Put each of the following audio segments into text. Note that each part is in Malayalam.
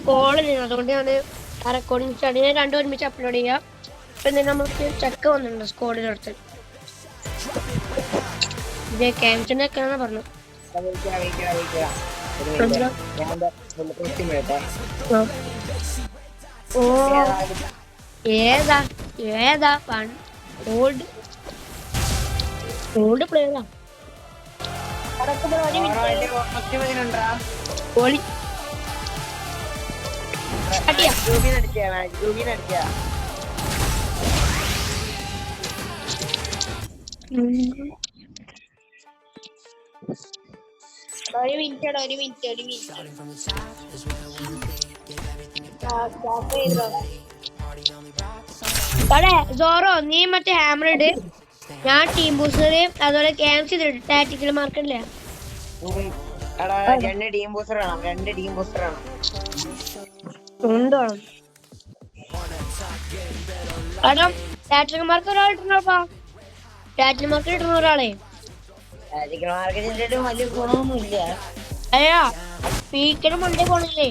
കോളില്ല, അതുകൊണ്ട് ഞാൻ ആ റെക്കോർഡിംഗ് സ്റ്റാർട്ട് രണ്ടും ഒരുമിച്ച് അപ്ലോഡ് ചെയ്യാം. പിന്നെ നമുക്ക് ചെക്ക് വന്നിട്ടുണ്ട് സ്കോഡിനടുത്ത്. ഇത് ക്യാൻസിന്റെ ഒക്കെയാണ് പറഞ്ഞു. ഓ ഏതാ ഏതാ ഓൾഡ് ഓൾഡ് പ്ലെയറാ. കോളി ഒരു മിനിറ്റ് സോറോ, നീ മറ്റേ ഹാമർ ഇട്, ഞാൻ ടീം ബൂസ്റ്റർ അതുപോലെ ക്യാൻസ് ചെയ്തിട്ട് ടാറ്റിക്കൽ മാർക്കല്ലേ. രണ്ട് ടീം ബൂസ്റ്റർ ആണ്. കാരണം ടാറ്റിക്കൽ മാർക്ക് ഒരാളിട്ടുണ്ടോപ്പാ, ടാറ്റിക്കൽ മാർക്ക് ഇട്ടുന്ന ഒരാളെ വലിയ ഗുണമൊന്നുമില്ല. അയ്യാ പീക്കനും മണ്ടേ പോണില്ലേ.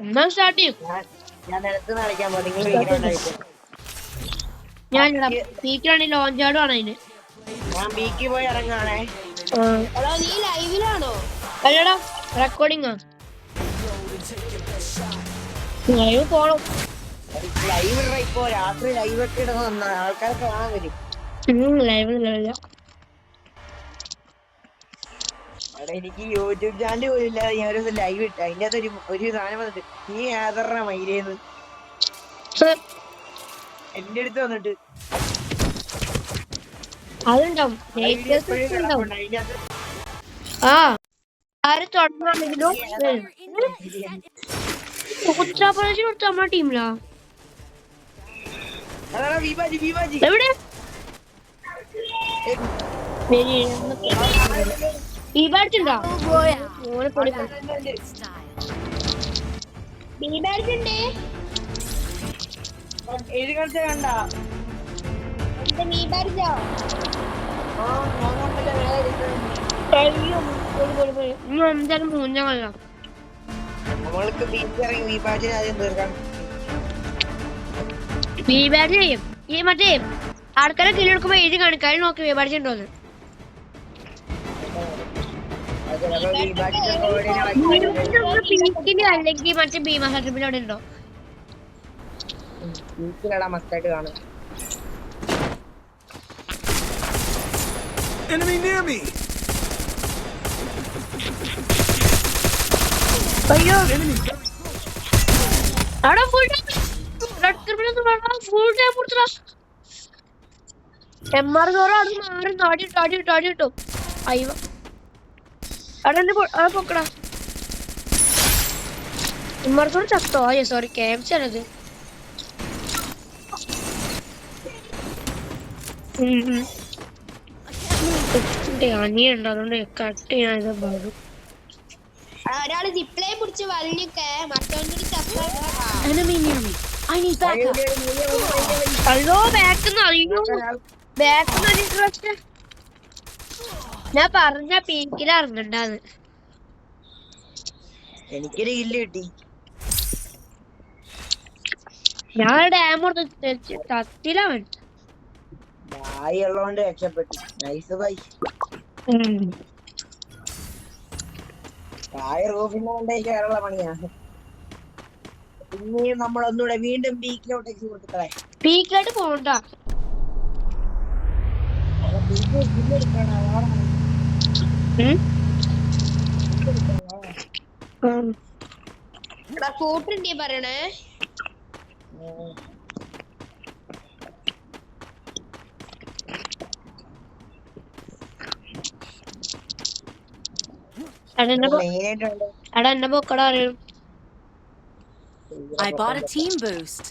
എന്നാ സ്റ്റാർട്ട് ചെയ്യും. ഞാൻ പീക്കാണ് ലോഞ്ചാടും ആണ് അതിന്. ഞാൻ ബീക്ക് പോയി ഇറങ്ങാണേ. നീ ലൈവിലാണോ? അല്ലടാ റെക്കോർഡിംഗ് ലൈവ് പോണം. ലൈവ് ഇപ്പോ രാത്രി ലൈവ് ഒക്കെ ഇടുന്ന ആൾക്കാർക്ക് കാണാൻ വരും. ലൈവില്ല. എനിക്ക് യൂട്യൂബ് ചാനൽ പോലും ഇല്ലാതെ ഞാൻ ഒരു ലൈവ് ഇട്ട അതിന്റെ അകത്ത് ഒരു സാധനം വന്നിട്ട് നീ ഏതറ മൈരേന്ന് എന്റെ അടുത്ത് വന്നിട്ട് അതുണ്ടാവും. ആ ആര് തുടങ്ങാണെങ്കിലും നമ്മളെ ടീമിലാ. എവിടെ ബീബാർച്ചുണ്ടോ? എന്തായാലും മൂന്നല്ല ബീബാർച്ച് ചെയ്യും. ഈ മറ്റേ ആൾക്കാരെ കിലെടുക്കുമ്പോ എഴുതി കാണിക്കാൻ നോക്കി ബീബാർച്ച് ഉണ്ടോന്ന്. അല്ലെങ്കിൽ മറ്റേ ഭീമ സർട്ടിഫിക്കറ്റ് അവിടെ ഉണ്ടോ? മസ്റ്റായിട്ട് കാണും. അയ്യോ അവിടെ ഫുൾ ടൈം കൊടുത്തടാ. എംആർ സോറ അത് മാറി താടി കിട്ടും. അയ്യോ അവിടെ പൊക്കടാ. എംആർ സോറ ചത്തോ? അയ്യോ സോറി ക്യാപ്സ് ആണത്. അനിയുണ്ട്, അതുകൊണ്ട് കട്ട് ചെയ്യാൻ പാടും. ഒരാള് ജിപ്ലേ പിടിച്ച് വലിഞ്ഞൊക്കെ മറ്റൊരു അയ്യോ ബാക്കിന്ന് അറിയോ, ബാക്കിന്ന് ഞാൻ പറഞ്ഞ പീക്കിൽ ഇറങ്ങണ്ടാന്ന്. എനിക്കൊരു കില്ല് കിട്ടി. ഞാൻ ഡാം തത്തിലവൻ ബായി ഉള്ളതുകൊണ്ട് രക്ഷപ്പെട്ടു. Nice by. റൂഫിന്റെ കൊണ്ടേ കയറുള്ള പണിയാണ്. പിന്നെയും നമ്മളൊന്നുകൂടെ വീണ്ടും പീക്കിലോട്ടേക്ക് കൊടുത്തേ. പീക്കിലോട്ട് പോണ്ട. കൂട്ടുണ്ടീ പറയണേ. എന്നെ പൊക്കട അറിയും. I bought a team boost.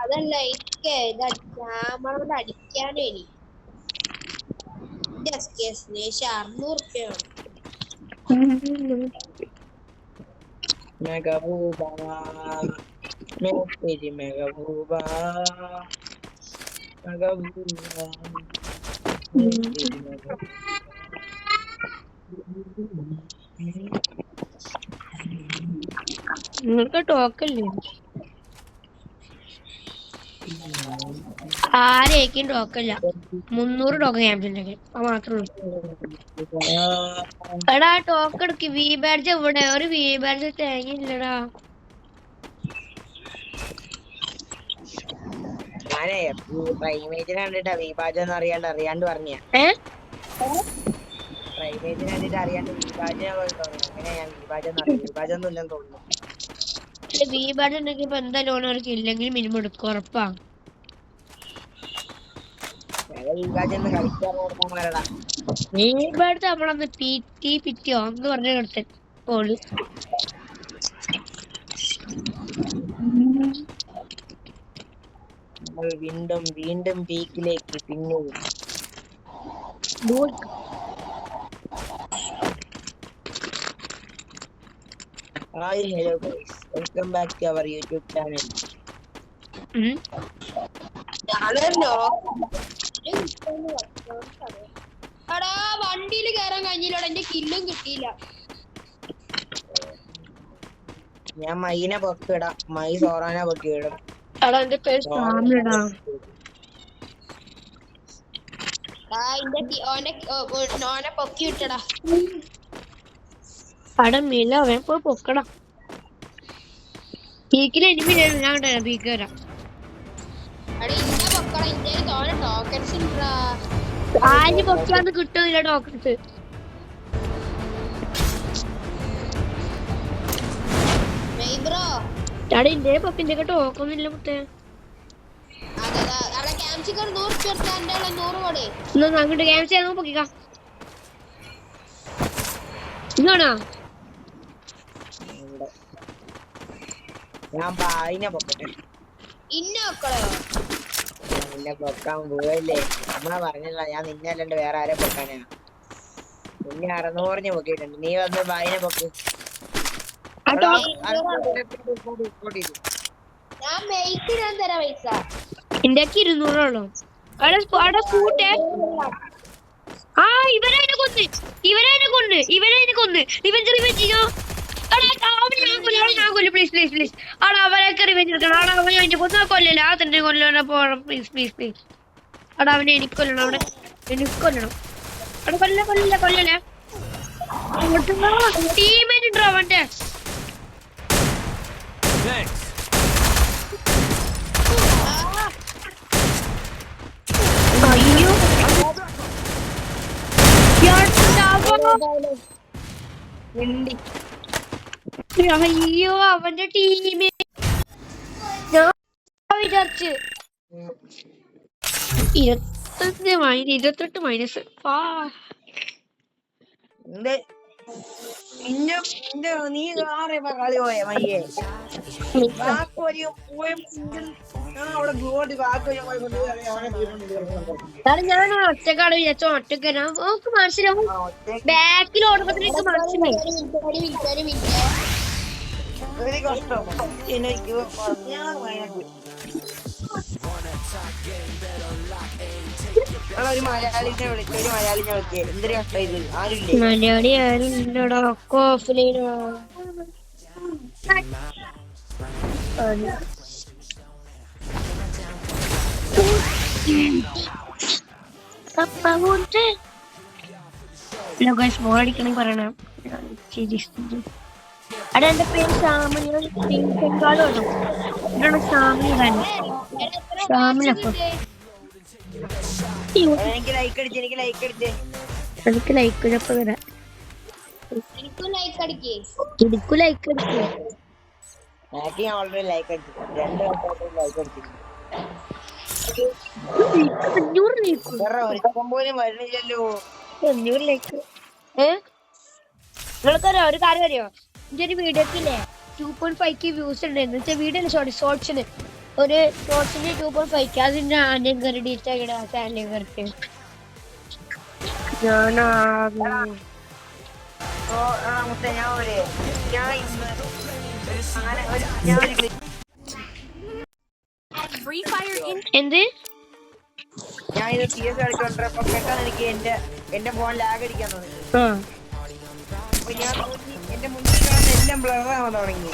അതല്ല ക്യാമറ അടിക്കാനേ ₹600. മെഗബൂബ മെസ്സിരി മെഗബൂബ മെഗബൂബ മെസ്സിരി മെഗബൂബ. നിങ്ങൾക്ക് ടോക്കല്ലേ? ആരേക്കും ടോക്കല്ല. 300 ടോക്കൺ ക്യാമ്പിലേക്ക് അത് മാത്രമേ ഉള്ളൂ. എടാ ടോക്കൺ എടുക്ക്. വി ബാഡ്ജ് എവിടെ? ഒരു വി ബാഡ്ജ് തേങ്ങയില്ലടാ. ഞാനേ പ്രൈമേജിനെ കണ്ടിട്ടാ വിഭാജനം അറിയാണ്ട് പറഞ്ഞ പ്രൈമേജിനെ കണ്ടിട്ട് അറിയാണ്ട് വിഭാജന പോലെ തോന്നുന്നു. അങ്ങനെ ഞാൻ വിഭാജനം ഇല്ലെന്ന് തോന്നുന്നു. വി ബാഡ്ജ് ഉണ്ടെങ്കിൽ ഇപ്പൊ എന്തായാലും ഓണർക്ക് ഇല്ലെങ്കിൽ മിനിമം എടുക്കും, ഉറപ്പാ. വിഭാജനം കളിക്കാൻ കൊടുക്കാമാരടാ. വി ബാഡ്ജ് നമ്മളന്ന് പിറ്റിയോ എന്ന് പറഞ്ഞ കൊടുത്തേ ഓള്. നമ്മൾ വീണ്ടും പീക്കിലേക്ക് പിന്നെയും. Hi hello guys, welcome back to our YouTube channel. എടാ വണ്ടിയിൽ കയറാൻ കഴിഞ്ഞില്ലടാ, എന്റെ കില്ലും കിട്ടിയില്ല. ഞാൻ മൈനെ പൊക്കിടാം, മൈ സോറാനെ പൊക്കിയിടും. എടാ എന്റെ പേര് സാമിടാ. ഓനെ പൊക്കി വിട്ടടാ. അവിടെ മില അവൻ പോയി പൊക്കടാ. പീക്കിന് എനിമി ഞാൻ കണ്ട പീക്ക് വരാം. ഇന്നെ പൊക്കടാ, ഇന്ത്യയിൽ തോനെ ടോക്കൺസ് ഉണ്ടാ. ആര് പൊക്കിയാന്ന് കിട്ടുന്നില്ല ടോക്കൺസ്. ബ്രോ അവിടെ ഇന്ത്യയെ പൊക്കിന്റെ ടോക്കൊന്നുമില്ല മുട്ടേ. അവിടെ ക്യാമ്പിക്ക് 100 രൂപ എടുത്താൽ 100 കോടി. എന്നാ അങ്ങോട്ട് ക്യാൻസൽ ചെയ്യാൻ പൊക്കിക്കാം. ഇന്നാണോ ഞാൻ പായിനെ പൊക്കട്ടെ. നിന്നെ പൊക്കാൻ പോവല്ലേ? നമ്മളെ പറഞ്ഞില്ല, ഞാൻ നിന്നെ അല്ലാണ്ട് വേറെ ആരെ പൊക്കാനാ. നിന്നെ 600 പൊക്കിയിട്ടുണ്ട്. നീ വന്ന് പായിനെ പൊക്ക്. എന്റെ 200 ഉള്ളു. ആ ഇവനെ കൊന്ന് ഇവൻ ചെയ്യോ. ഞാൻ കൊല്ലു പ്ലീസ് അവിടെ അവരൊക്കെ റിവെഞ്ച് എടുക്കണം. അവിടെ അവൻ എന്റെ കൊല്ലല്ല, ആ തന്നെ കൊല്ലണം പോകണം. പ്ലീസ് അവിടെ അവനെ എനിക്ക് കൊല്ലണം. അവിടെ കൊല്ലല്ലേ ടീമേറ്റ് ഉണ്ടോ അവന്റെ? അയ്യോ അവന്റെ ടീമേ ഞാൻ വിചാരിച്ച് 28 മൈനസ്. നീ കളി പോയ മയ്യേ. ഞാൻ ഒറ്റക്കാട് വിചാരിച്ചോ. ഒറ്റക്ക് നമുക്ക് മനസ്സിലാവും. ബാക്കിൽ ഓടുമ്പത്തേക്ക് മനസ്സിലായി. മലയാളി ആരും ഇല്ലടാ, ഒക്കെ ഓഫ്ലൈനോ. അടിക്കണമെങ്കിൽ പറയണം. അവിടെ എന്റെ പേര് സാമിയാണ്. സാമിന് തന്നെ സാമിനപ്പം എനിക്ക് ലൈക്ക് ഇതപ്പം വരാം. ഇടിക്കു ലൈക്ക് അടിക്കേ. 500 ലൈക്ക്. നിങ്ങൾക്കറിയോ ഒരു കാര്യം അറിയോ? എന്റെ ഒരു വീഡിയോക്കില്ലേ 2.5k വ്യൂസ് ഉണ്ടായിരുന്നു. വീഡിയോ ഷോർട്സിന് ഒരു ഷോർട്സിന് 2.5k. അതിന്റെ ആദ്യം കയറി ഡീറ്റാ ചാനലിൽ കയറി ഞാനാ മുത്തേ ഞാൻ ഇന്ന് അങ്ങനെ ഞാൻ എന്ത് ഞാൻ ഇത് PS കളിച്ചോണ്ടിരുന്നപ്പോ പെട്ടെന്ന് എനിക്ക് എന്റെ ഫോൺ ലാഗ് അടിക്കാൻ തുടങ്ങി. അപ്പൊ ഞാൻ നോക്കി എന്റെ മുന്നിൽ കാണുന്ന എല്ലാം ബ്ലറാവാൻ തുടങ്ങി.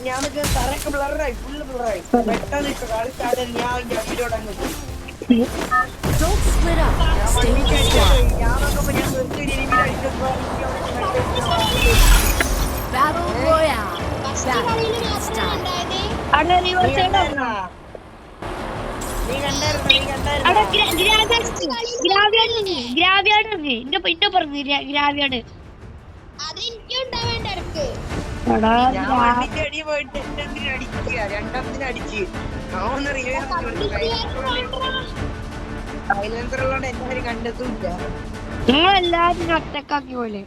ഞാൻ തറയൊക്കെ ബ്ലറായി, ഫുള്ള് ബ്ലറായി. പെട്ടെന്ന് ഇപ്പൊ കളി സ്റ്റാർട്ട് ചെയ്ത് ഞാൻ അതിന്റെ അടിയിലോട്ട് അങ്ങ് പോയി. ഞാൻ നോക്കുമ്പോ ഞാൻ വെറുതെ ഒരു രീതിയിൽ അടിച്ചപ്പോ നീ ഗ്രാവിയാണ് അടി പോയിട്ട് രണ്ടെണ്ണത്തിന് അടിച്ച് സൈലൻസറുള്ളോണ്ട് എല്ലാവരും കണ്ടെത്തൂല്ല. നിങ്ങളെല്ലാരും ഒറ്റക്കാക്കി പോലെ.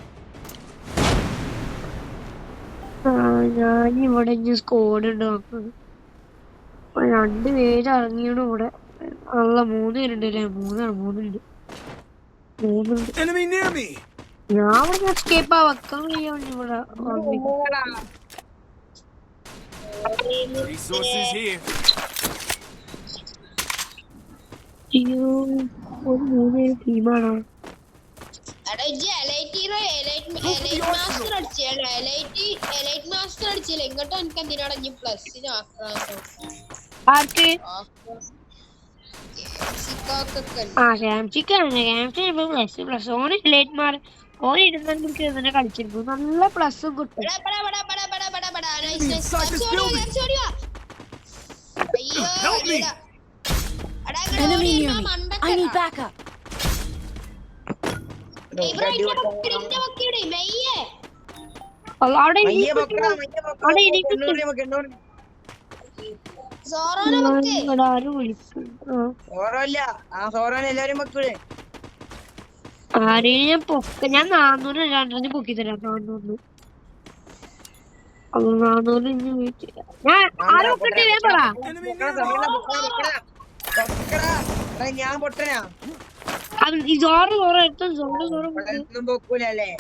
ഞാനിവിടെ സ്കോഡ് ഉണ്ട് നോക്കുന്നത്. 2 പേര് ഇറങ്ങിയാണ് ഇവിടെ. അല്ല 3 പേരുണ്ട് അല്ലേ? 3ഉണ്ട്. ഞാൻ ഇവിടെ എസ്കേപ്പ് വെക്കാൻ കഴിയാണ്ട് ഇവിടെ. അയ്യോ ഒരു 3 പേര് ടീമാണോ? ആർക്ക്? ഓനിരുന്നെ കളിച്ചിരുന്നു. നല്ല പ്ലസും കിട്ടും. ആരെയും ഞാൻ പൊക്ക. ഞാൻ 400 രണ്ടെണ്ണം പൊക്കി തരാം. 400 ഇഞ്ഞ് വീട്ടില്ല. ഞാൻ ആരോ പൊക്കട്ടെ പറ. ഞാൻ പൊട്ടനാ ജോറ് എടുത്തും ജോറ് പൊക്കൂലല്ലേ?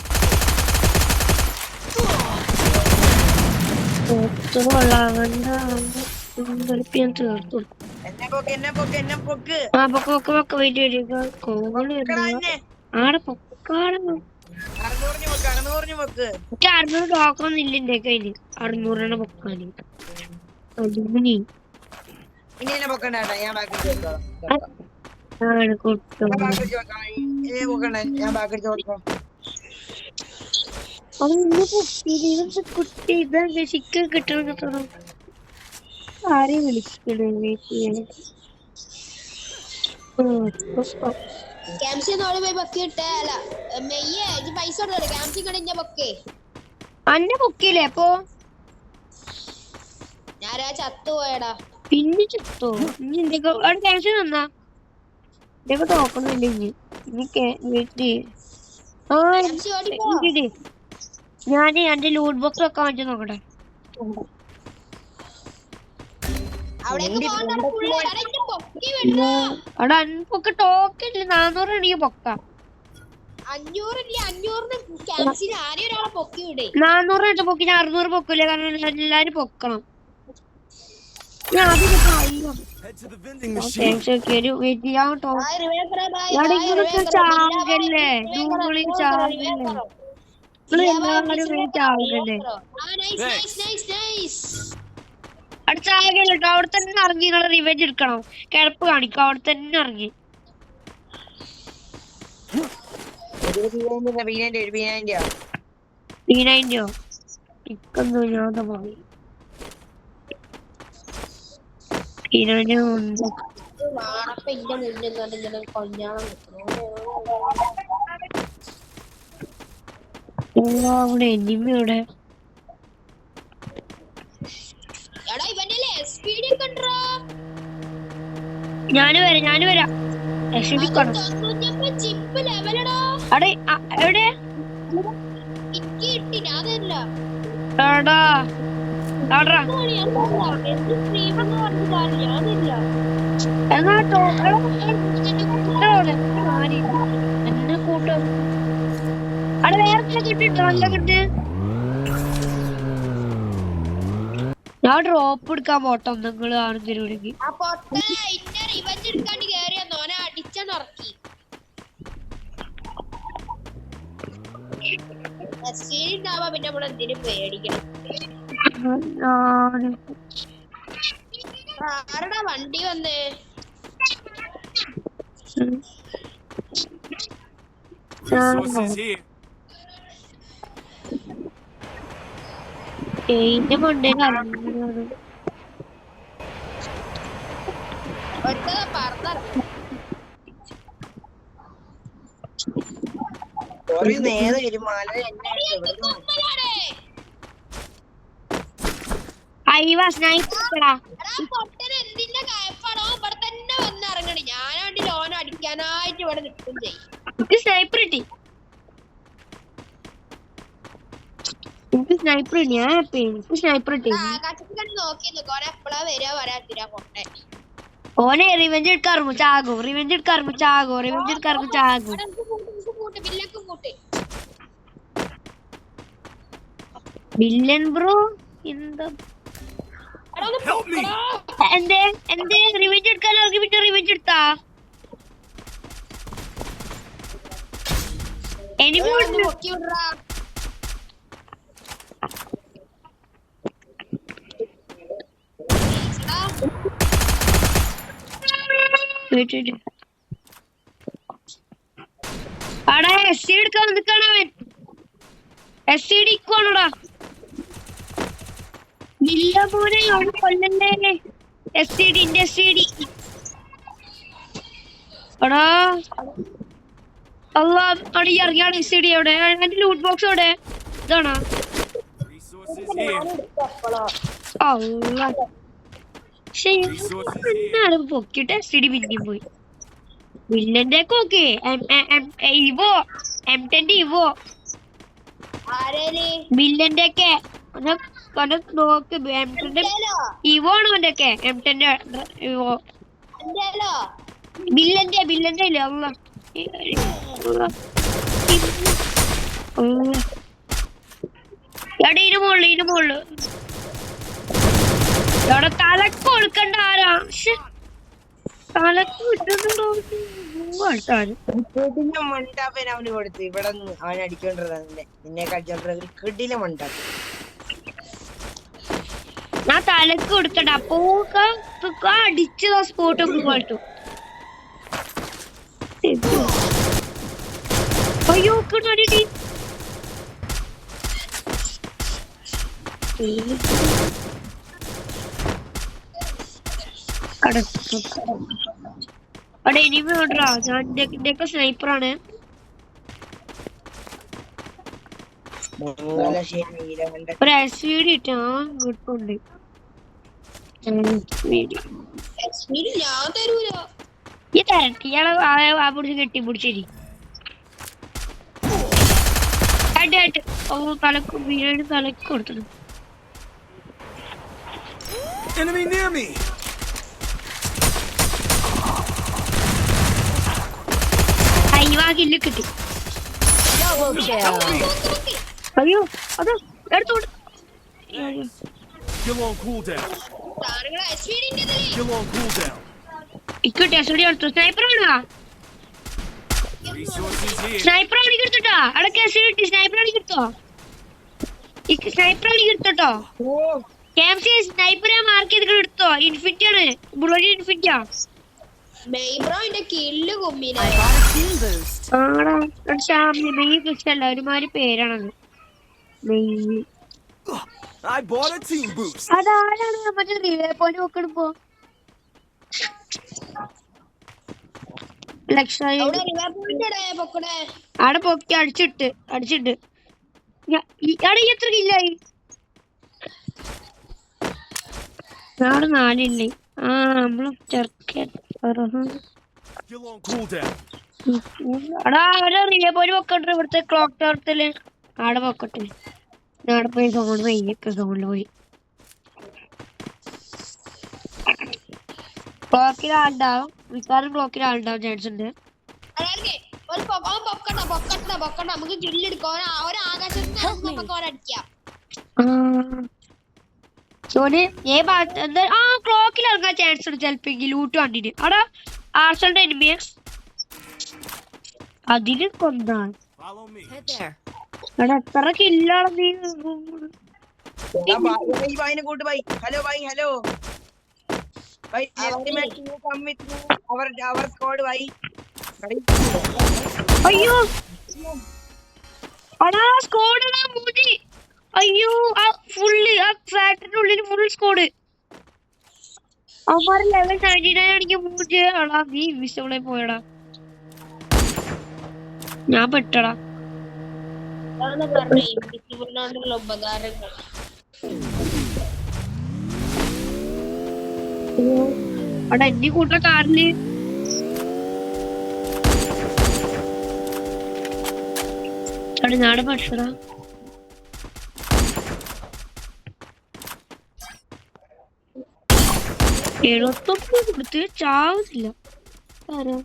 തീർത്തു. ആടെ പൊക്കാടൊന്നും 600 ടോക്കൺ ഇല്ല എന്റെ കയ്യില്. 600 പൊക്കാന് കുട്ടി ഇതെന്താ ചിക്കൻ കിട്ടണം. ആരെയും വിളിക്കണേ? അന്നെ പൊക്കിയില്ലേ അപ്പൊ? ഞാനാ ചത്തുപോയടാ. പിന്നെ ചത്തോ? ഇനി എന്തൊക്കെ ക്യാൻസൽ തന്നാ ഇതൊക്കെ ടോക്കണില്ല. ഞാൻ എന്റെ ലൂട്ട് ബോക്സ് ഒക്കെ വാങ്ങിച്ചു നോക്കട്ടെ. അവിടെ പൊക്ക ടോക്കണില്ല. 400 എനിക്ക് പൊക്കാം. 400 പൊക്കി. ഞാൻ 600 പൊക്കില്ല. കാരണം എല്ലാരും പൊക്കണം. ഞാൻ ആദ്യം ചാകല്ലേ. അടുത്താകല്ലോ. അവിടെ തന്നെ ഇറങ്ങി. നിങ്ങളെ റിവെഞ്ച് എടുക്കണം. കിടപ്പ് കാണിക്കും. അവിടെ തന്നെ ഇറങ്ങി. പീനായിന്റെയോ ഇക്കൊന്നു ഞാൻ പോയി. ഉണ്ട്. അവിടെ എനിമിയുടെ ഞാന് വരാം. അവിടെ എവിടെ? എന്നാ എത്ര എന്നെ കൂട്ടം അവിടെ വേറെ കിട്ടിട്ടോ നല്ല കിട്ട്. ഞാൻ ഡ്രോപ്പ് എടുക്കാൻ പോട്ടോ നിങ്ങൾ ആണെന്നില്ലെങ്കിൽ ആ പൊട്ടനെ ഇന്നെ റിവഞ്ച് എടുക്കാണ്ട് കേറിയെന്നോ ഓനെ അടിച്ചണറക്കി. ഉണ്ടാവാ പിന്നെ നമ്മൾ എന്തിനും പേടിക്കണം. ആരടാ വണ്ടി വന്നേ? Resources here. എന്റെ മണ്ടേന്ന് ഒറ്റ പറഞ്ഞ ഒരു നേരം ഒരു മല എന്നെ പൊട്ടന് എന്തിന്റെ കയപ്പാടോ ഇവിടെ തന്നെ വന്നിറങ്ങണി. ഞാനാണ്ടി ലോൺ അടിക്കാനായിട്ട് ഇവിടെ നിൽക്കും ചെയ്യും. സ്നൈപ്പർ കിട്ടി. എനിക്ക് സ്നൈപ്പർ എനിക്ക് സ്നൈപ്പർ കിട്ടി. ആകാശത്തിൽ നോക്കി നിൽക്കും ഓനെ എപ്പോഴാ വരിക വരാത്തിരാ പൊട്ടെ. ഓനെ റിവെഞ്ച് എടുക്കാറുമോ ചാകും, റിവെഞ്ച് എടുക്കാറുമോ ചാകും, റിവെഞ്ച് എടുക്കാറുമോ ചാകും. വില്ലൻ ബ്രോ എന്താ എന്തേ എന്തേ റിവെഞ്ച് എടുക്കാൻ പിന്നെ റിവെഞ്ച് എടുത്താ അടാ എസ് സി എടുക്കാൻ നിൽക്കണവൻ. എസ് സി ഡിക്കോണോടാ ഇല്ല മോനെ അവിടെ കൊല്ലണ്ടേ. S C D S C D എടാ അല്ലാ അവിടെ ഇറങ്ങിയാണ്. എസ് സി ഡി അവിടെ എന്റെ ലൂട്ട് ബോക്സ് അവിടെ ഇതാണോ? എന്നാലും പൊക്കിട്ട് എസ് സി ഡി പിന്നെയും പോയി. വില്ലന്റെ ഒക്കെ ഓക്കെ ഇവോ M10 ഇവോ വില്ലന്റെ ഒക്കെ നോക്ക്. M10 ഇവോ ആണ് അവന്റെ ഒക്കെ M10 ഇവോ വില്ലന്റെ ഇല്ല. ഇതിന് മുകളില് ഇവിടെ തലക്ക് കൊടുക്കണ്ട ആരാ തലക്ക് കിട്ടുന്നുണ്ടോ? മണ്ടാപ്പൻ അവന് കൊടുത്ത് ഇവിടെ അവൻ അടിച്ചോണ്ടിരുന്നെ നിന്നെ കളിച്ചോണ്ടിരുന്ന കിടില മണ്ടാപ്പൻ. ഞാൻ തലക്ക് കൊടുക്കണ്ട അപ്പൊ അടിച്ചതാ സ്പോട്ടൊക്കെ പോയിട്ടു. അയ്യോ കിട്ടി അവിടെ എനിമി ഉണ്ടോ? ഞാൻ ഇന്ത്യക്ക് സ്നൈപ്പറാണ്. ഒരു SVD ഇട്ടാ കിട്ടുന്നുണ്ട്. ഈ തരട്ടി ഇയാളെ ആ പിടിച്ച് കെട്ടിപ്പിടിച്ചേരി ആയിട്ട് തലക്ക് വീട് തലക്ക് കൊടുത്തു. Enemy near me. കില്ല് കിട്ടി. അയ്യോ അതോ എടുത്തോട്ട് ഇക്കട്ടെ സ്റ്റുഡിയോ എടുത്തു. സ്നൈപ്പറാണോ? സ്നൈപ്പറാണ് എടുത്തോട്ടാ. അടക്കെ സ്നൈപ്പറാണ് എടുത്തോ. സ്നൈപ്പറാണ് എടുത്തോട്ടോ. സ്നൈപ്പറെ മാർക്ക് ചെയ്തിട്ട് എടുത്തോ. ഇൻഫിനിറ്റി ആണ്. ബുള്ളറ്റ് ഇൻഫിനിറ്റിയാ. ഒരുമാതിരി പേരാണത്. അതാരാണ് മറ്റേ റിലേ പോയിന്റ് നോക്കണിപ്പോ? അവിടെ പൊക്കി അടിച്ചിട്ട് അവിടെ എത്ര കില്ലായി? അവിടെ 4 ഇല്ലേ? ആ നമ്മള് ചെറുക്കൻ അവിടെ റിലേ പോയിന്റ് പൊക്കട്ടെ. ഇവിടുത്തെ ക്ലോക്ക് ടവറത്തില് ആടെ പൊക്കട്ടെ. അവിടെ പോയി സോണില് പോയി ക്ലോക്കിൽ ആളുണ്ടാവും. മിക്കവാറും ക്ലോക്കിൽ ആളുണ്ടാവും ചാൻസ് ഉണ്ട്. പൊക്കണ്ട നമുക്ക് കില്ലെടുക്കാം. ഒരാകാശത്തിന് നമുക്ക് ഒരടിക്കാം. സോന് ക്ലോക്കിൽ ഇറങ്ങാൻ ചാൻസ് ഉണ്ട് ചിലപ്പോ ലൂട്ട് കണ്ടിന്. അവിടെ ആർസലിന്റെ എനിമിയെ അതിന് കൊന്നാൻ Follow me. എടാ എത്ര കില്ലാണ് നീ. भाई गुड भाई हेलो भाई estimate you come with me our squad भाई. അയ്യോ അടാ സ്കോഡ് മൂടി. അയ്യോ ആ ഫുള്ള് ആ ഫ്ലാറ്റിന്റെ ഉള്ളിൽ ഫുൾ സ്കോഡ്. അവന്മാരെ ലെവൽ 99 ആണെങ്കിൽ മൂടി. അടാ നീ വിസിബിളെ പോയടാ. ഞാൻ പെട്ടടാ. ഉപകാരങ്ങൾ അവിടെ എന്നെ കൂട്ട കാറില് അവിടെ നാട് പഠിച്ചടാ. എഴുപത്തൊമ്പത് കൊടുത്ത് ചാവുന്നില്ല. ആരാ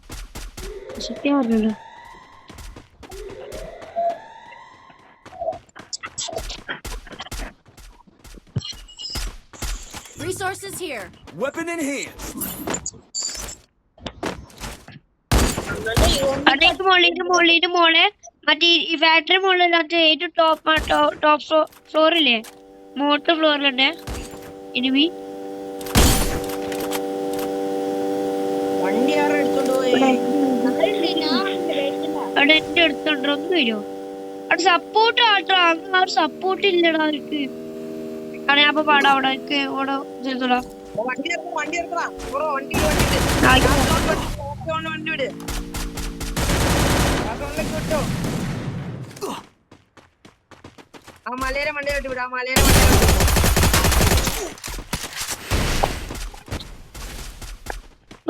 സത്യം പറഞ്ഞല്ലോ. Resources here. Weapon in hand. അടേക്ക് മോളിന്റെ മോളെ മറ്റേ ഈ ഫാക്ടറി മോളിൽ ഏറ്റവും ടോപ്പ് ഫ്ലോറില്ലേ മോട്ടർ ഫ്ലോറിലുണ്ട് എനിമി. വണ്ടി ആരെ എടുത്തോണ്ട് പോയി? അവിടെ എന്റെ അടുത്തുണ്ടോ ഒന്ന് വരുമോ? അവിടെ സപ്പോർട്ട് ആട്ടോ. അങ്ങ് ആ സപ്പോർട്ട് ഇല്ലടാ അവർക്ക്. അവിടെ ഞാൻ പാടാ അവിടെ ഇതിരുന്നോടാ. വണ്ടി എടുക്കടാ ബ്രോ. വണ്ടി വിട്. ആ മലയുടെ മണ്ടയിലോട്ട് വിടാ.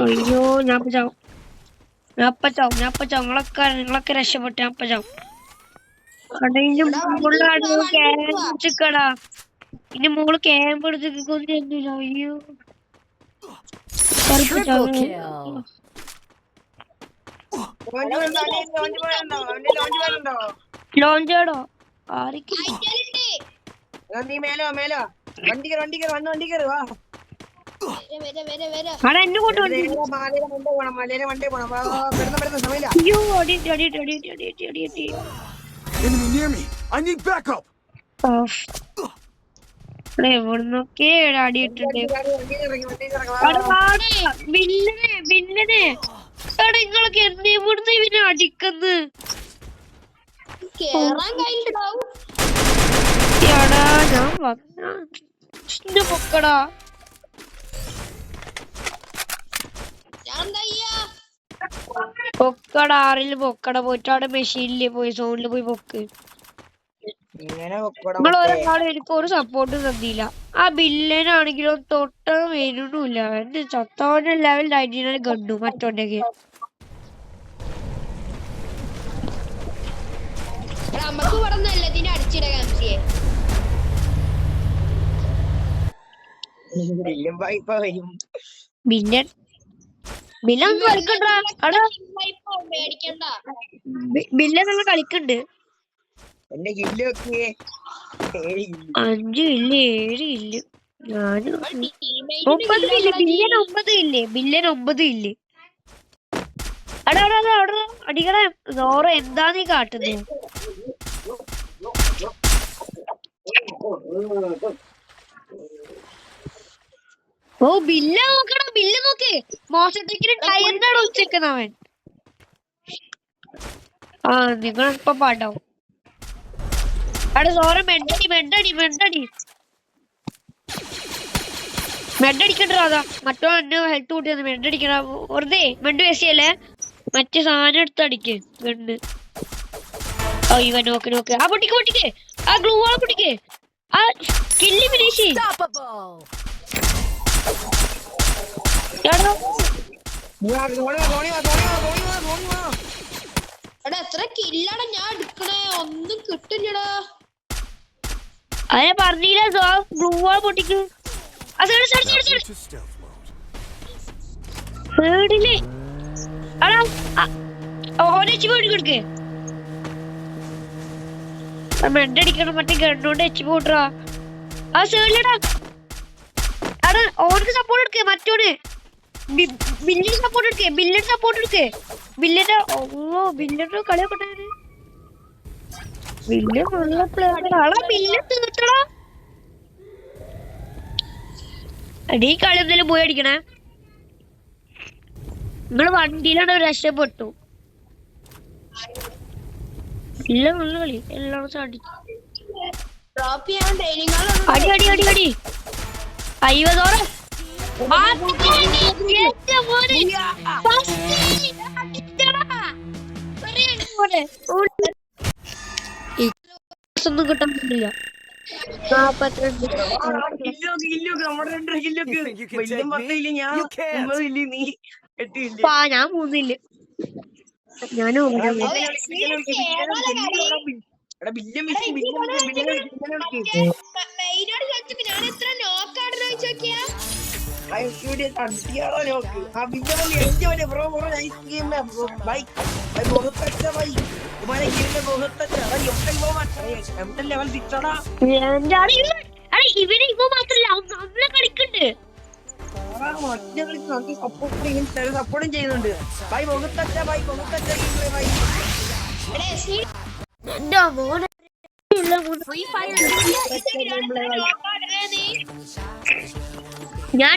അയ്യോ ഞാൻ ചാവും. നിങ്ങളൊക്കെ രക്ഷപ്പെട്ടു. ഞാൻ ചാവും. ചിക്കടാ ഇനി മോള് ക്യാമ്പ് എടുത്തില്ല. അയ്യോ ലോഞ്ചാടോ ആരൊക്കെ നീ മേലോ വണ്ടി കയറി വാ. അവിടെ എന്നെ കൊണ്ട് മലയുടെ വണ്ടി പോണം. പെടുന്ന സമയമില്ല. അയ്യോ അടി. Enemy near me. I need backup. എവിടുന്നൊക്കെ അടിയിട്ടുണ്ട്. വില്ലനെ എടാ നിങ്ങളൊക്കെ എവിടുന്ന് ഇവനെ അടിക്കുന്നു. എടാ ഞാൻ വന്ന പൊക്കടാ. പൊക്കട ആറില് പൊക്കട പോയിട്ട് അവിടെ മെഷീനില് പോയി സോണില് പോയി പൊക്ക്. നിങ്ങൾ ഒരാളും എനിക്ക് ഒരു സപ്പോർട്ടും തന്നില്ല. ആ ബില്ലനാണെങ്കിലും തൊട്ട വരുന്നില്ല. എന്റെ ചത്തോന്റെ ലെവൽ 99 കണ്ടു മറ്റോണ്ടൊക്കെ. നമുക്ക് ഇവിടെ നല്ലതിനെ അടിച്ചിടാൻ ബില്ലൊന്നും കളിക്കണ്ടാ. അവിടെ ബില്ല നല്ല കളിക്കണ്ട്. 5 ഇല്ല 7 ഇല്ല. ഞാന് 9 ഇല്ലേ. ബില്ലൻ 9 ഇല്ലേ. അവിടെ അടിക്കട നോറ എന്താ നീ കാട്ടുന്നേ? ഓ ബില്ല നോക്കടാ. ബില്ല് നോക്ക്. മോശത്തേക്കിന് ടയറിനാണ് ഉച്ചക്കുന്നവൻ. ആ നിങ്ങളിപ്പൊ പാട്ടാവും. അവിടെ സോറ മെഡടിക്കണ്ടാ. അതാ മറ്റോ എന്നെ ഹെൽത്ത് കൂട്ടിയത് മെഡടിക്കണ. വെറുതെ മെഡ് വേസിയല്ലേ. മറ്റേ സാധനം എടുത്ത് അടിക്ക് ഗണ്ണ്. ഇവ നോക്ക്. ആ പൊട്ടിക്ക്. ആ ഗ്ലൂ വാൾ പൊട്ടിക്ക്. ആ കില്ലി ഫിനിഷ്. എത്ര കില്ലാണ് ഞാൻ എടുക്കണേ? ഒന്നും കിട്ടില്ലടാ. അതിനെ പറഞ്ഞില്ല. ഗ്ലൂ വാൾ പൊട്ടിക്ക്. ഓനെ എച്ച് പോയിട്ട് കൊടുക്ക്. മെഡ് അടിക്കണം മറ്റേ ഗണ്ണോണ്ട് എച്ച് പോട്ടാ. ആ സേളിലടാ അവിടെ ഓനക്ക് സപ്പോർട്ട് എടുക്കേ. മറ്റോന് ബില്ലിന് സപ്പോർട്ട് എടുക്കേ. ബില്ലിന് സപ്പോർട്ട് എടുക്കേ. ബില്ലിന്റെ ബില്ലിന്റെ കളിയൊക്കെ ബില്ല് നല്ല പ്ലെയർ. ബില്ല് തീർത്തടാ. അടി കളി എന്തെങ്കിലും പോയി അടിക്കണേ. നിങ്ങള് വണ്ടിയിലാണ് രക്ഷപ്പെട്ടു. ഇല്ല നല്ല കളി എല്ലാവരും അടി അടി അടി അടി അടി. 50 ഒന്നും കിട്ടാൻ പറ്റില്ല. 42 ഞാൻ 3 ഞാനും ഇവന് ഇവ മാത്രല്ല നമ്മളെ കളിക്കണ്ട്. സപ്പോർട്ടും ചെയ്യുന്നുണ്ട്. ബൈ മുഖത്തച്ച ബൈ മുഖത്തച്ച ബൈ. എന്റെ മോനെ ഞാൻ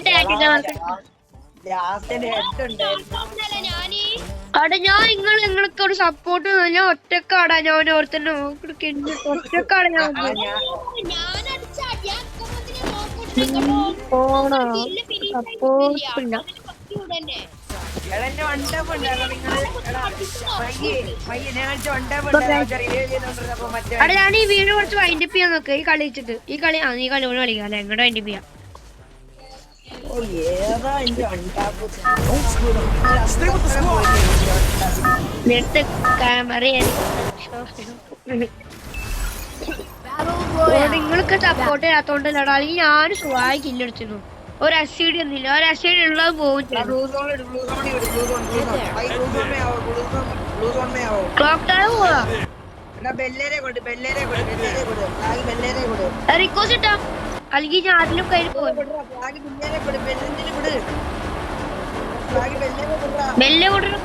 അവിടെ ഞാൻ നിങ്ങൾക്ക് ഒരു സപ്പോർട്ട് ഞാൻ ഒറ്റക്കാടാ. ഞാൻ ഓർത്തന്നെ ഒറ്റക്കാടാ. ഞാൻ പോണോ സപ്പോർട്ടില്ല. അവിടെ ഞാൻ ഈ വീട് കുറച്ച് വൈൻഡപ്പ് ചെയ്യാൻ നോക്കുക. ഈ കളി വെച്ചിട്ട് ഈ കളി കൊണ്ട് കളിക്കാം അല്ലെ. എങ്ങോട്ട് വൈൻഡപ്പ് ചെയ്യാം. നേരത്തെ ക്യാമറ നിങ്ങൾക്ക് സപ്പോർട്ട് ചെയ്യാത്തോണ്ടല്ലടാ. അല്ലെങ്കിൽ ഞാൻ സുഖമായി കില്ലടിച്ചിരുന്നു. ഒരു അസീഡ് ഒന്നില്ല. ഒരു അസീഡ് ഉള്ളത് പോകും. ക്ലോക്ക് ടവർ പോവാ. റിക്വസ്റ്റ് ഇട്ടാ അല്ലെങ്കിൽ ഞാൻ അതിലും കയ്യിൽ പോകും. ബെല്ലെ കൊടുക്കണം.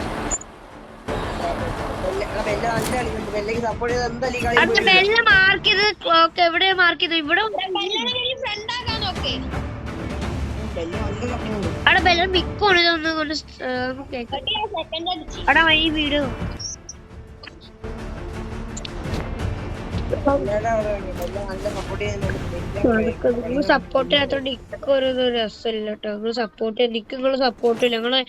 അടുത്ത ബെല്ല് മാർക്ക് ചെയ്ത് ക്ലോക്ക് എവിടെ മാർക്ക് ചെയ്തു? ഇവിടെ അവിടെ ബെല്ല് മിക്കോണ് കൊണ്ട് അവിടെ ഈ വീട് സപ്പോർട്ട് ചെയ്യാത്തോണ്ട് ഇക്കൊരു രസമില്ല കേട്ടോ. നിങ്ങൾ സപ്പോർട്ട് നിങ്ങള് സപ്പോർട്ട് ഇല്ല. നിങ്ങള്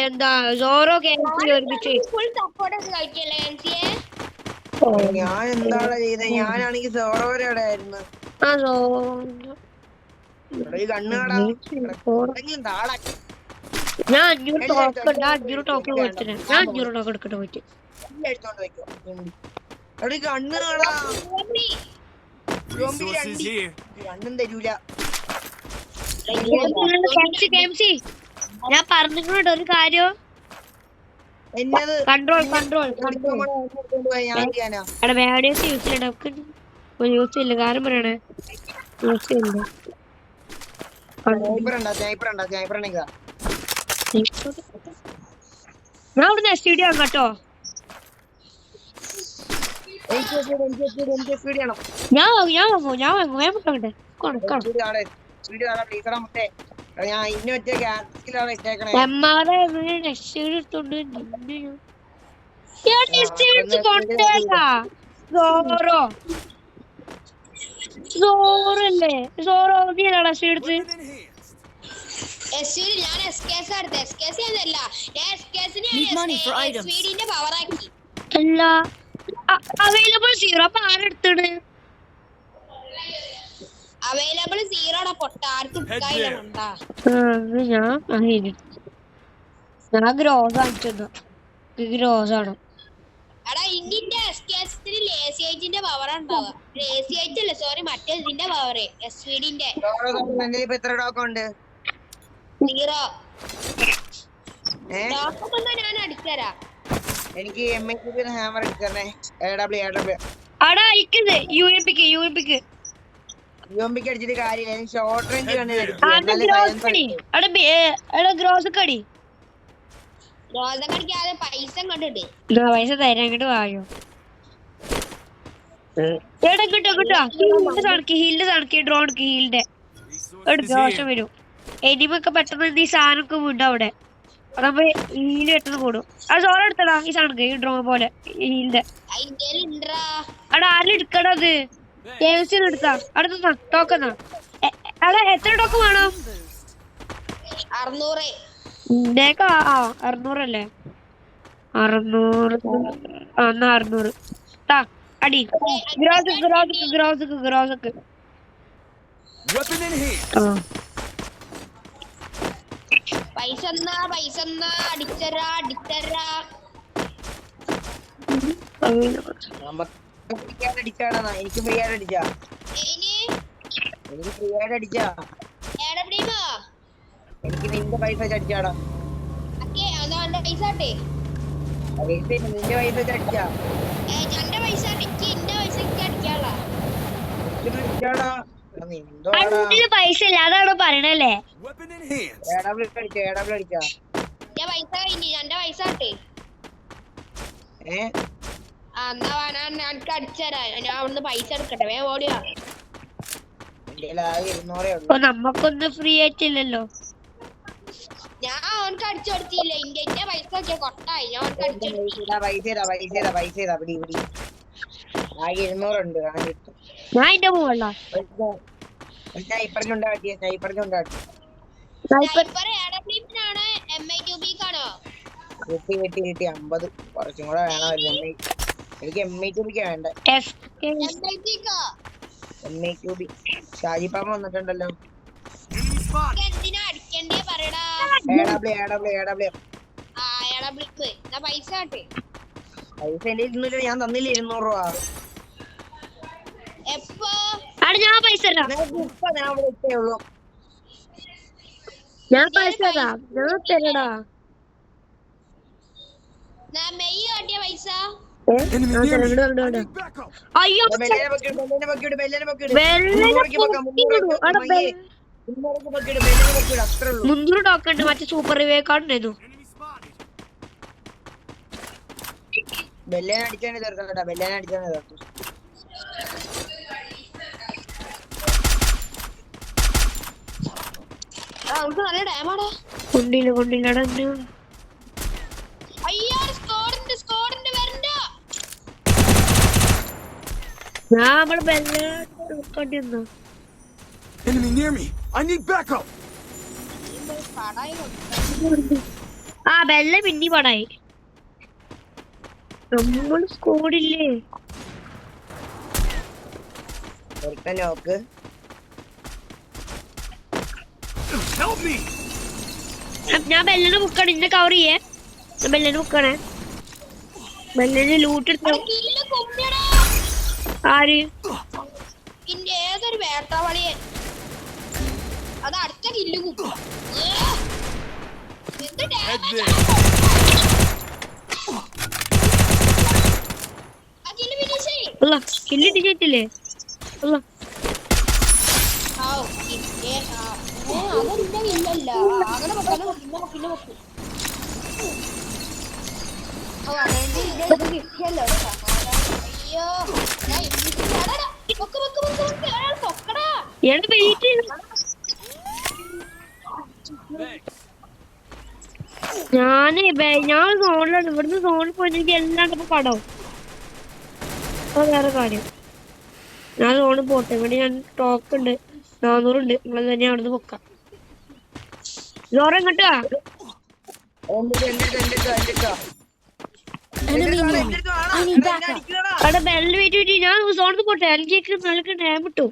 എന്താ സോറോ ക്യാൻസി ഒരുമിച്ച് ഞാൻ എന്താണ് ചെയ്തത്? ഞാനാണെങ്കിൽ സോറോരോടെ ആയിരുന്നു. ആ സോ ഞാൻ 500 ടോക്കൺ കൊടുത്തിട്ട് ഞാൻ 500 ടോക്കൺ എടുക്കട്ടെ പോയിട്ട്. ഞാൻ പറഞ്ഞിട്ടുണ്ട് ഒരു കാര്യം. കൺട്രോൾ യൂസ് ചെയ്യില്ല. കാര്യം പറയണേ യൂസ് ചെയ്യില്ല. ഞാൻ അവിടുന്ന് STD ആണ് കേട്ടോ. ഞാൻ വാങ്ങട്ടെ. സോറല്ലേ സോറോ നീടാ എടുത്ത് അല്ല അവൈലബിൾ 0. അപ്പൊ ആരെടുത്തത്? അവൈലബിൾ 0 പൊട്ട ആർക്കും ഞാൻ ഗ്രോസ് കാണിച്ചത്. ഗ്രോസാണ് ലേസിന്റെ പവർ ഉണ്ടാവുക. ലേസിയായിട്ട് അല്ല സോറി മറ്റേ ഇതിന്റെ പവർ SVDന്റെ 0. ഞാൻ അടിച്ചുതരാം. എനിക്ക് MIQ ഹാമർ എടുത്തേ. AW അടാ അയക്കുന്നത് UMPക്ക് UMPക്ക് അടിച്ചിട്ട് കാര്യമില്ല. എനിക്ക് ഷോർട്ട് റേഞ്ച് കണ്ടു ഗ്രോസ് കടി ഗ്രോസൊക്കെ അടിക്കാതെ പൈസ കണ്ടിട്ട് പൈസ തരാൻ അങ്ങോട്ട് വായോ. എടാ കിട്ടോ ഹീലിന്റെ തണക്കി ഡ്രോൺ ഹീലിന്റെ ദോഷം വരും. എനിമൊക്കെ പെട്ടെന്ന് ഈ സാധനമൊക്കെ വീണ്ടും അവിടെ അതാകുമ്പോ ഹീല് പെട്ടെന്ന് കൂടും. അത് സോളം എടുത്തടാ ഈ സാധനം ഈ ഡ്രോൺ പോലെ ഹീലിന്റെ. അവിടെ ആരും എടുക്കടാ അത് എടുത്താ അടുത്ത ടോക്കന്നാ. അവിടെ എത്ര ടോക്കൺ വേണം? 600. 600 എന്നാ 600 താ അടി. ഗ്രോസക്ക് Weapon in hand. പൈസ അടിച്ചരാ അടിച്ചാടാ. എനിക്ക് ഫ്രീ ആയിട്ട് അടിച്ചാ. എനിക്ക് നിന്റെ പൈസ വെച്ച് അടിച്ചാടാ. നിന്റെ പൈസ വെച്ച് അടിച്ചാ അടിച്ചാടാ. പൈസ ഇല്ല അതാണോ പറയണല്ലേ? Weapon in hand. AW അടിച്ചാ. എനിക്ക് അടിച്ചരാ. ഞാൻ അവിടുന്ന് പൈസ എടുക്കട്ടെ. വേഗം ഓടിയാ. എന്റെ ആകെ 200 ഉള്ളൂ. നമ്മക്കൊന്നും ഫ്രീ ആയിട്ടില്ലല്ലോ. ഞാൻ അവനക്ക് അടിച്ചു കൊടുത്തില്ല. എന്റെ പൈസ ഒക്കെ കൊട്ടായി. ഞാൻ അവനക്ക് അടിച്ചു പൈസ ആകെ 200 ഉണ്ട്. ഞാൻ എന്റെ പോവല്ല സ്നൈപ്പറിന് ഉണ്ടാക്കിയ കിട്ടി 50. കുറച്ചും കൂടെ വേണം. എനിക്ക് MIQ വേണ്ട. MIQ ഷാജിപ്പാമ വന്നിട്ടുണ്ടല്ലോ. Enemy spotted. എന്തിനാ അടിക്കണ്ടേ പറയടാ. AW പൈസ ആട്ടെ. പൈസ എന്റെ 200 ഞാൻ തന്നില്ല. 200 രൂപ എപ്പോ ഞാൻ പൈസ തരാം. ഞാൻ അവിടെ ഇട്ടേ ഉള്ളൂ. ഞാൻ തരടാ. മെയ് കാട്ടിയ പൈസ Enemy near me. I need backup. അയ്യോ ബെല്ലിനെ പൊക്കിട്. 300 ടോക്കൺ ഉണ്ട്. മറ്റേ സൂപ്പർ റിവേ കാർഡ് ഉണ്ടായിരുന്നു. Enemy spotted. ബെല്ലിനെ അടിച്ചാണ് തീർത്തോ. നമുക്ക് നല്ല ഡാമാടാ. കൊണ്ടില്ലടാ. അയ്യോ സ്കോഡിന്റെ വരണ്ട. ഞാൻ നമ്മള് ബെല്ലിന്ന് Enemy near me. I need backup. Bella പിന്നി പടായി. നമ്മൾ സ്കോഡില്ലേ? നോക്ക്. Help me. ഞാൻ ബെല്ലിന് ബുക്കാണ്. ഇന്നെ കവർ ചെയ്യേ. ബെല്ലിന് ബുക്കാണേ. ബെല്ലിന് ലൂട്ട് എടുത്തു. ആര് ഇന്റെ ഏതൊരു വേട്ടവളിയെ അത് അടുത്ത കില്ല് കുത്തും. Head there. കില്ല് ടിച്ചിട്ടില്ലേ? അതെന്റെ കില്ലല്ല. അങ്ങനെ പിന്നെ കിട്ടിയല്ലോ. അയ്യോ ഞാൻ സോണിലാണ്. ഇവിടുന്ന് സോണിൽ പോയിട്ട് എല്ലാണ്ട് പടവും. വേറെ കാര്യം ഞാൻ സോണിൽ പോട്ടെ. ഇവിടെ ഞാൻ ടോക്ക് ഉണ്ട് 400 ഉണ്ട്. നിങ്ങൾ തന്നെ അവിടുന്ന് പൊക്കാം. ജോറം കിട്ടുക. അവിടെ ബെല്ല് വെയിറ്റ് ഞാൻ സോണിൽ പോട്ടെ. എനിക്ക് നല്ല ടൈം കിട്ടും.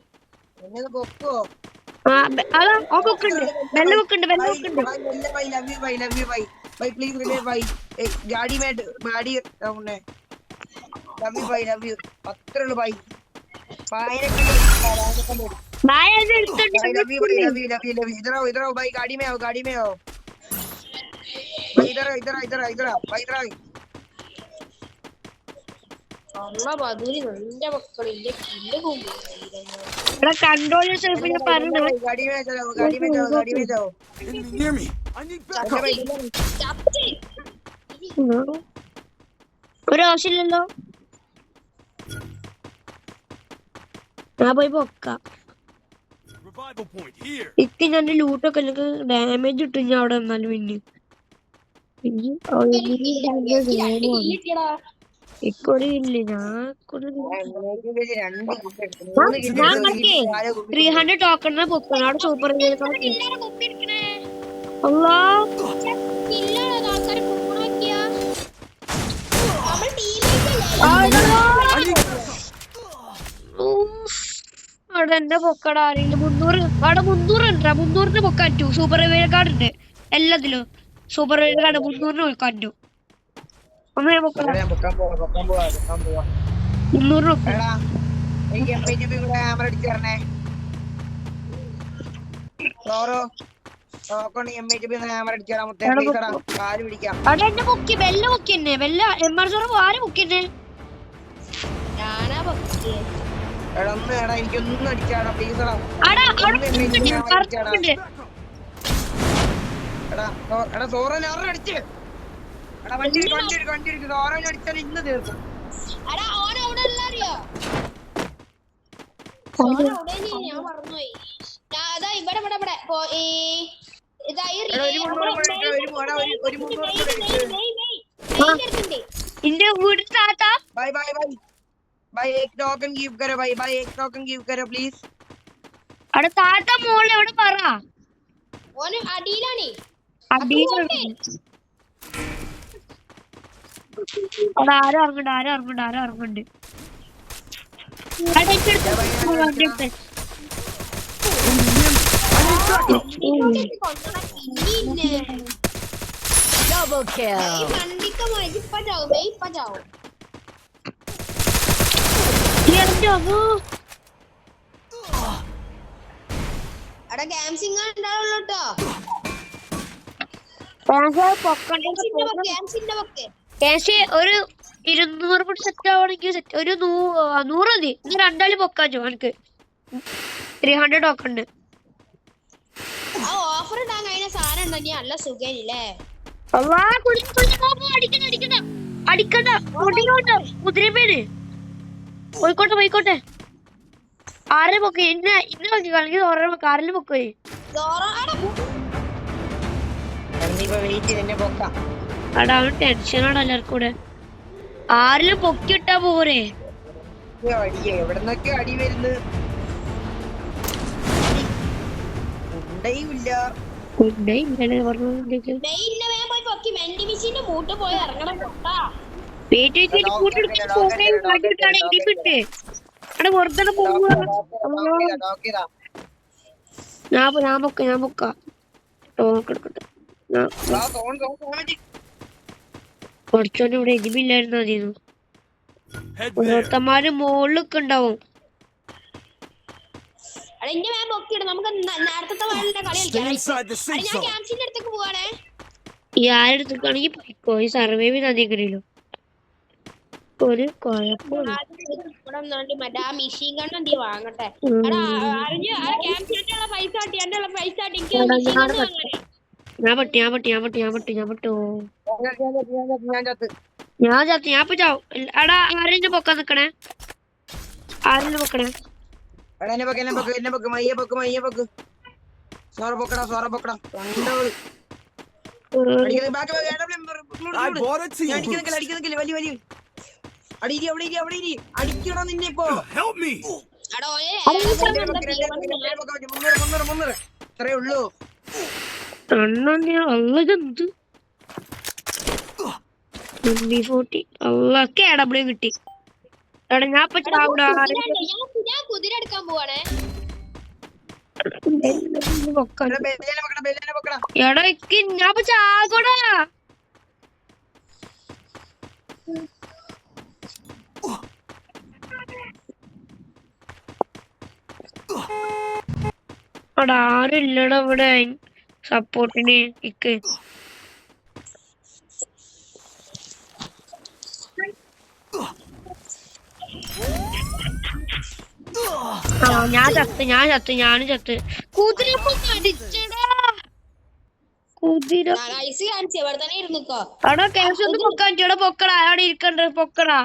അതാ ബുക്കുണ്ട്. ബെല്ല് ബുക്കുണ്ട്. അമ്മ ബദൂരി നിന്റെ മക്കളില്ല കില്ല് പോകും എടാ കൺട്രോൾ സെൽഫ് ഞാൻ പറഞ്ഞു Enemy near me. I need backup. ഒരു ആവശ്യമില്ലല്ലോ. ഞാൻ പോയി പൊക്കാം. Revival point here. ഇക്ക് ഞാൻ ലൂട്ടൊക്കെ അല്ലെങ്കിൽ ഡാമേജ് കിട്ടും ഞാൻ അവിടെ വന്നാലും പിന്നെ ഇക്കൊരു ഇല്ല ഞാൻ 300 ടോക്കണിനെ പൊക്കണം അവിടെ സൂപ്പർ അല്ലാ അവിടെ എന്റെ പൊക്കട ആരെങ്കിലും 300 അവിടെ 300 ഉണ്ടാ 300ന് പൊക്കാൻ പറ്റൂ. സൂപ്പർ കാർഡ് ഉണ്ട് എല്ലാത്തിലും. സൂപ്പർ കാർഡ് 300ന് പൊക്കാൻ പറ്റൂ. ഒന്ന് ഞാൻ പൊക്കാം 300 അവിടെ എന്നെ പൊക്കി വെല്ല പൊക്കി തന്നെ വെല്ല എംആർ ആര് പൊക്കിന്നെ ഞാനാ പൊക്കിയെ എനിക്കൊന്നും അടിച്ചാടാ പ്ലീസ് സോറൻ അടിച്ച് വണ്ടി സോറൻ അടിച്ചാൽ ഇന്ന് തീർക്കും. ഞാൻ മറന്നുപോയി. ഇവിടെ ഇന്റെ വീട് താത്താ ബൈ ബൈ ബൈ ബൈ एक टोकन गिव करो भाई भाई एक टोकन गिव करो प्लीज. അവിടെ താത്ത മോളിൽ എവിടെ പറ ഓന് അടിയിലാണ്. അവിടെ ആരും ഇറങ്ങുന്നുണ്ട് Double kill. ഒരു 200 കൂടി സെറ്റ് ആവണെങ്കിൽ ഒരു 100 മതി. ഇനി രണ്ടാലും പൊക്കാച്ചോ എനിക്ക് 300 ടോക്കൺ ഉണ്ട്. ഓഫർ ഇടാൻ കഴിഞ്ഞ സാധനം ഉണ്ടെങ്കിൽ നല്ല സുഖല്ലേ. അടിക്കണ്ട കുതിരപ്പേന് പോയിക്കോട്ടെ ആരെ പൊക്കെ ഇന്ന് നോക്കി കളിക്ക് കാറിൽ പൊക്കേ അടാ അവൻ ടെൻഷനാണ് എല്ലാവർക്കും കൂടെ. ആരിലും പൊക്കിട്ടാ പോരെ എവിടെന്നൊക്കെ അടി വരുന്നത് ഞാൻ പൊക്കാം കുറച്ചോണ്ട് ഇവിടെ എരിമില്ലായിരുന്നു അതിന്നു. ഓരോരുത്തന്മാര് മുകളിലൊക്കെ ഉണ്ടാവും. ഈ ആരെടുത്തേക്കാണെങ്കിൽ പോയിക്കോ. ഈ സർവൈവ് ചെയ്ത് അധികല്ലോ ഒരു കുഴപ്പമില്ല. ഞാൻ ചാവും. എടാ ആരെങ്കിലും പൊക്കാൻ നിക്കണേ Help me. അത്രേ ഉള്ളൂ. അള്ളതെന്ത് 40 അള്ളക്ക് AW കിട്ടി. എടാ ഞാൻ ഇപ്പൊ ചാവൂടാ. ഞാൻ കുതിര എടുക്കാൻ പോവാണേ. എടാ ഇക്ക് ഞാൻ ഇപ്പൊ ചാകൂടാ. അവിടെ ആരും ഇല്ലടാ ഇവിടെ സപ്പോർട്ടിന്. ഇക്ക് ഞാനും ചത്ത് കുതിരപ്പോ അടിച്ചടാ കുതിര ഞാൻ ഐസ് കാണിച്ചു ഇവിടെ തന്നെ ഇരുന്നിക്കോ. അവിടെ കേസ് ഒന്ന് പൊക്കാൻ ഇവിടെ പൊക്കടാ അവിടെ ഇരിക്കണ്ട പൊക്കടാ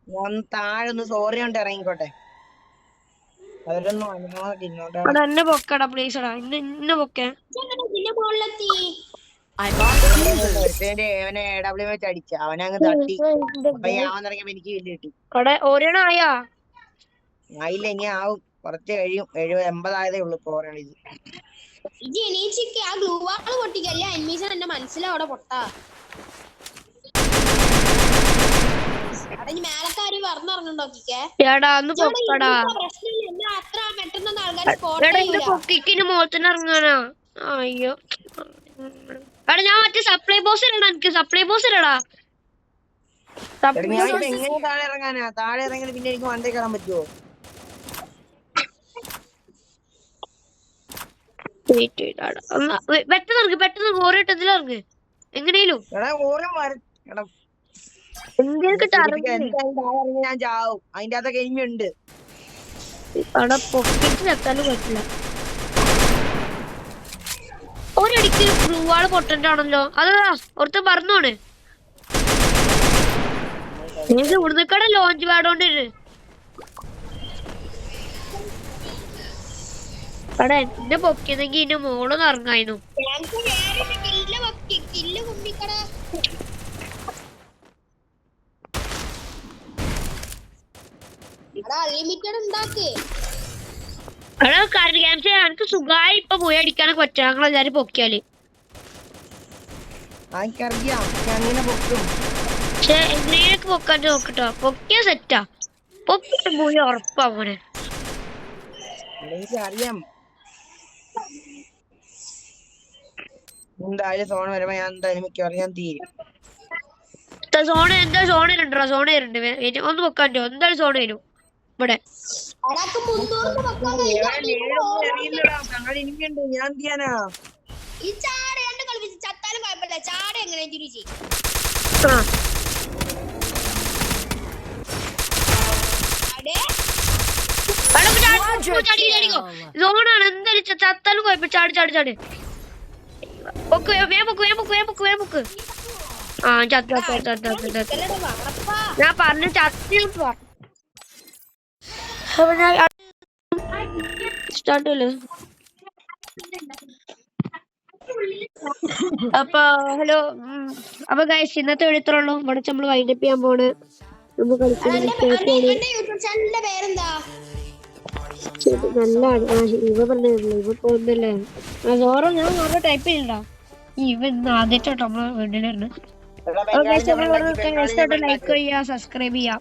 ഞാൻ താഴെ ഒന്ന് സോറി കൊണ്ട് ഇറങ്ങിക്കോട്ടെ. അവരൊന്നും അനുഭവം ഇന്നോട്ടാ. അവിടെ എന്നെ പൊക്കടാ പ്ലീസടാ ഇന്നെ പൊക്കേ ഇതിന്റെ മുകളിലെത്തി. അവനെ AW വെച്ച് അടിച്ച അവനങ്ങ് തട്ടി. അപ്പൊ ഞാൻ ഇറങ്ങിയപ്പോ എനിക്ക് വലിയ കിട്ടി. അവിടെ ഓരോണായാ ആയില്ല, ഇനി ആവും, കുറച്ച് കഴിയും. 70-80 ആയതേ ഉള്ളു ഇപ്പൊ ഓരണിത്. ഈ ജനീച്ചക്ക് ആ ഗ്ലൂ വാൾ പൊട്ടിക്കല്ലേ അന്വേഷണം എന്റെ മനസ്സിലവിടെ പൊട്ടാ. അവിടെ ഇനി മേലക്കാര് പറഞ്ഞിറങ്ങണ്ടോക്കിക്കേ. എടാ ഒന്ന് പൊക്കടാ പ്രശ്നമില്ല, അത്ര പെട്ടെന്ന് ആൾക്കാർ സ്പോട്ട് എടാ ചെയ്യൂല. പൊക്കിക്കിന് മുഖത്തിന് ഇറങ്ങാനാ. അയ്യോ എടാ ഞാൻ മറ്റേ സപ്ലൈ ബോസ് ഇടടാ, എനിക്ക് സപ്ലൈ ബോസ് ഇടടാ. ഞാൻ ഇപ്പൊ എങ്ങനെ താഴെ ഇറങ്ങാനാ? താഴെ ഇറങ്ങി പിന്നെ എനിക്ക് വണ്ടേ കയറാൻ പറ്റുമോ? പെട്ടെന്ന് ഓരോട്ടത്തിലിറങ്ങ് എങ്ങനെയും എടാ ഓരം എടാ ഞാൻ ചാവും. അതിന്റെ അകത്തൊക്കെ ഇനിയുണ്ട്. അവിടെ പൊക്കിട്ട് എത്താനും പറ്റില്ല. ഒരടിക്ക് ബ്ലൂവാള് പൊട്ടന്റ് ആണല്ലോ. അതാ ഒരുത്ത പറഞ്ഞോണ് ഇവിടുന്നേക്കടെ ലോഞ്ച് പാടോണ്ടിട്ട് അവിടെ എന്നെ പൊക്കിയതെങ്കി ഇന്റെ മോളൊന്നും ഇറങ്ങായിരുന്നു. ഞങ്ങക്ക് വേറെ കില്ല് പൊക്കി, കില്ല് കുമ്മിക്കട. അൺലിമിറ്റഡ് ഉണ്ടാക്ക്. അവിടെ കാരണം എനിക്ക് സുഖമായി ഇപ്പൊ പോയി അടിക്കാനൊക്കെ പറ്റും ഞങ്ങളെല്ലാരും പൊക്കിയാല്. എനിക്കറിയാം ഞാൻ അങ്ങനെ പൊക്കും. പക്ഷെ എങ്ങനെയൊക്കെ പൊക്കാൻ നോക്കട്ടോ. പൊക്കിയ സെറ്റാ, പൊക്കിട്ട് പോയി ഉറപ്പാ മോനെ. എനിക്കറിയാം എന്തായാലും സോൺ വരുമ്പോ ഞാൻ എന്തായാലും മിക്കവാറും ഞാൻ തീരും. സോണ് എന്താ സോണിലുണ്ടോ? സോണയിലുണ്ട് ഒന്ന് പൊക്കാൻ പറ്റുമോ? എന്തായാലും സോണ് വരും ഇവിടെ. അടക്ക് 300 വെക്കാൻ അറിയില്ലടാ, താഴെ ഇനിയുണ്ട്. ഞാൻ എന്ത് ചെയ്യാനാ? ഈ ചാട രണ്ട് കളിപ്പിച്ച് ചത്താലും കുഴപ്പമില്ല. ചാട എങ്ങനെ തിരിച്ച് സോണാണ് എന്തായാലും ചത്താലും കുഴപ്പം. ചാടി ചാടി ചാടി പൊക്ക് പൊക്ക്. ആ ചത്ത ഞാൻ പറഞ്ഞു ചത്തി അപ്പൊ ഞാൻ സ്റ്റാർട്ട് ചെയ്യല്ലേ. അപ്പൊ ഹലോ, അപ്പൊ ഗൈസ് ഇന്നത്തെ എഴുത്തുള്ളൂ. ഇവിടെ നമ്മള് വൈൻഡപ്പ് ചെയ്യാൻ പോണ്. നമ്മൾ പേരെന്താ? നല്ലാണ് ഇവ പറഞ്ഞില്ല. ഇവ പോകുന്നല്ലേ സോറോ. ഞാൻ ഓരോ ടൈപ്പ് ചെയ്യണ്ട. ഇവ ആദ്യമായിട്ടോ നമ്മളെ വീട്ടിലിരുന്ന്. ലൈക്ക് ചെയ്യുക, സബ്സ്ക്രൈബ് ചെയ്യാം.